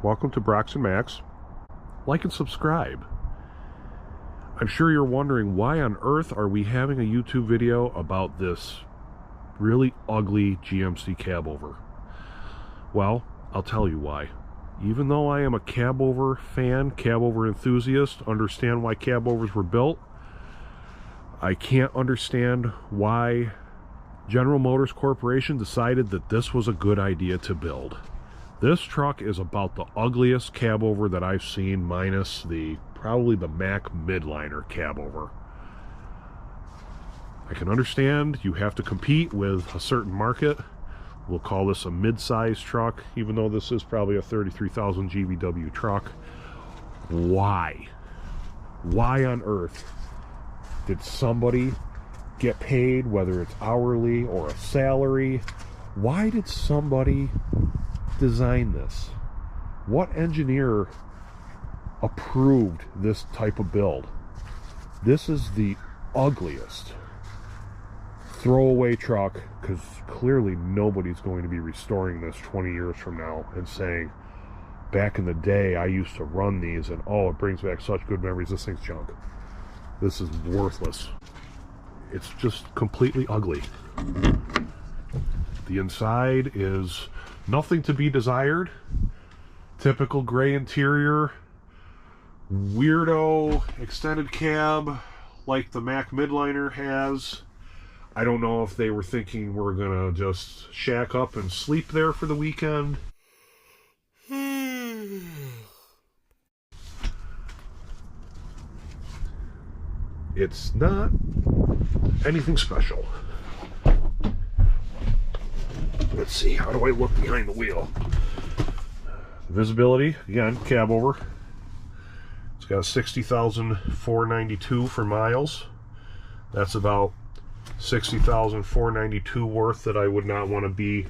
Welcome to Brox and Max. Like and subscribe. I'm sure you're wondering, why on earth are we having a YouTube video about this really ugly GMC cabover? Well, I'll tell you why. Even though I am a cabover fan, cabover enthusiast, understand why cabovers were built, I can't understand why General Motors Corporation decided that this was a good idea to build. This truck is about the ugliest cabover that I've seen, minus probably the Mack Midliner cabover. I can understand you have to compete with a certain market. We'll call this a mid-size truck, even though this is probably a 33,000 GVW truck. Why? Why on earth did somebody get paid, whether it's hourly or a salary? Why did somebody design this? What engineer approved this type of build? This is the ugliest throwaway truck, because clearly nobody's going to be restoring this 20 years from now and saying, back in the day I used to run these and oh, it brings back such good memories. This thing's junk. This is worthless. It's just completely ugly. The inside is nothing to be desired. Typical gray interior, weirdo extended cab like the Mack Midliner has. I don't know if they were thinking we're gonna just shack up and sleep there for the weekend. It's not anything special. Let's see, how do I look behind the wheel? Visibility, again, cabover. It's got 60,492 for miles. That's about 60,492 worth that I would not want to be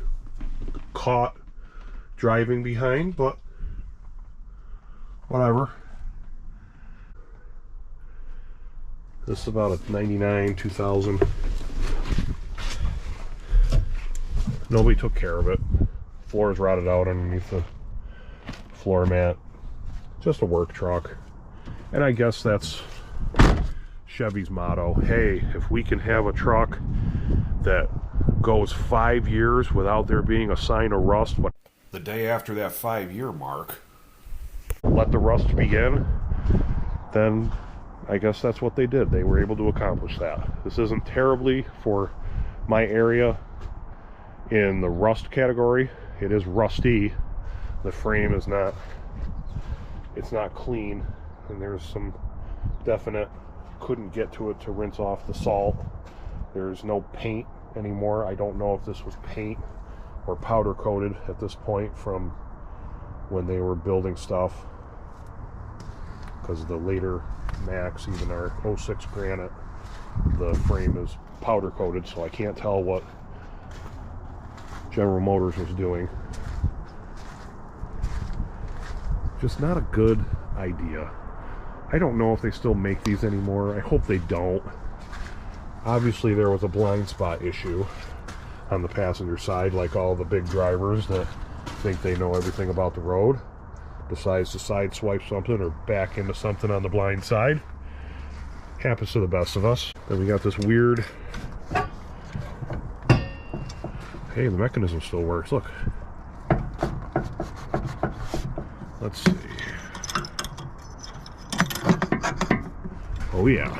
caught driving behind, but whatever. This is about a 99, 2000. Nobody took care of it. Floor is rotted out underneath the floor mat. Just a work truck. And I guess that's Chevy's motto. Hey, if we can have a truck that goes 5 years without there being a sign of rust, but the day after that 5-year mark, let the rust begin, then I guess that's what they did. They were able to accomplish that. This isn't terribly for my area in the rust category. It is rusty. The frame is not, it's not clean, and there's some definite, couldn't get to it to rinse off the salt. There's no paint anymore. I don't know if this was paint or powder coated at this point from when they were building stuff, because the later Macs, even our 06 Granite, the frame is powder coated, so I can't tell what General Motors was doing. Just not a good idea. I don't know if they still make these anymore. I hope they don't. Obviously there was a blind spot issue on the passenger side, like all the big drivers that think they know everything about the road, decides to sideswipe something or back into something on the blind side. Happens to the best of us. Then we got this weird, hey, the mechanism still works, look. Let's see. Oh yeah,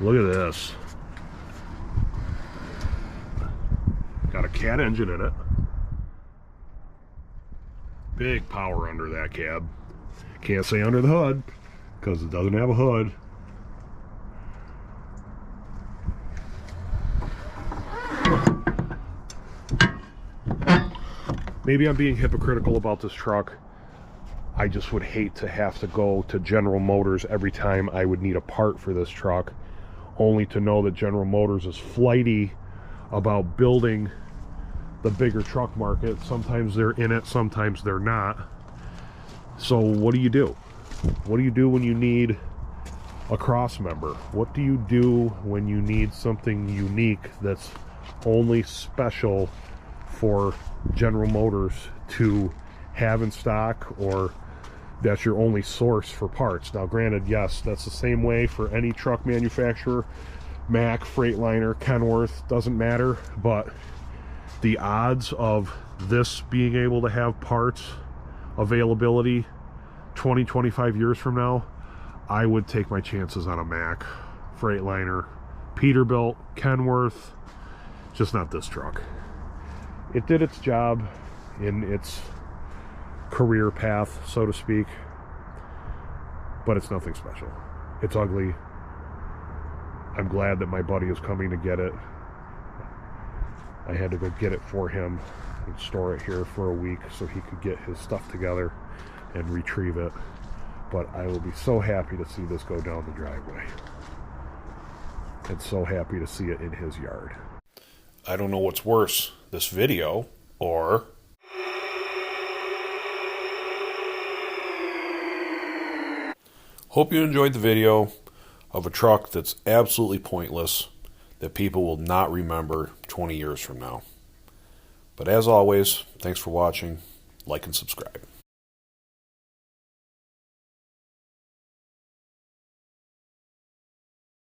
look at this. Got a cat engine in it. Big power under that cab. Can't say under the hood because it doesn't have a hood. Maybe I'm being hypocritical about this truck. I just would hate to have to go to General Motors every time I would need a part for this truck, only to know that General Motors is flighty about building the bigger truck market. Sometimes they're in it, sometimes they're not. So what do you do? What do you do when you need a cross member? What do you do when you need something unique that's only special for General Motors to have in stock, or that's your only source for parts. Now granted, yes, that's the same way for any truck manufacturer, Mack, Freightliner, Kenworth, doesn't matter, but the odds of this being able to have parts availability 20-25 years from now, I would take my chances on a Mack, Freightliner, Peterbilt, Kenworth, just not this truck. It did its job in its career path, so to speak, but it's nothing special. It's ugly. I'm glad that my buddy is coming to get it. I had to go get it for him and store it here for a week so he could get his stuff together and retrieve it. But I will be so happy to see this go down the driveway, and so happy to see it in his yard. I don't know what's worse, this video or hope you enjoyed the video of a truck that's absolutely pointless, that people will not remember 20 years from now. But as always, thanks for watching. Like and subscribe.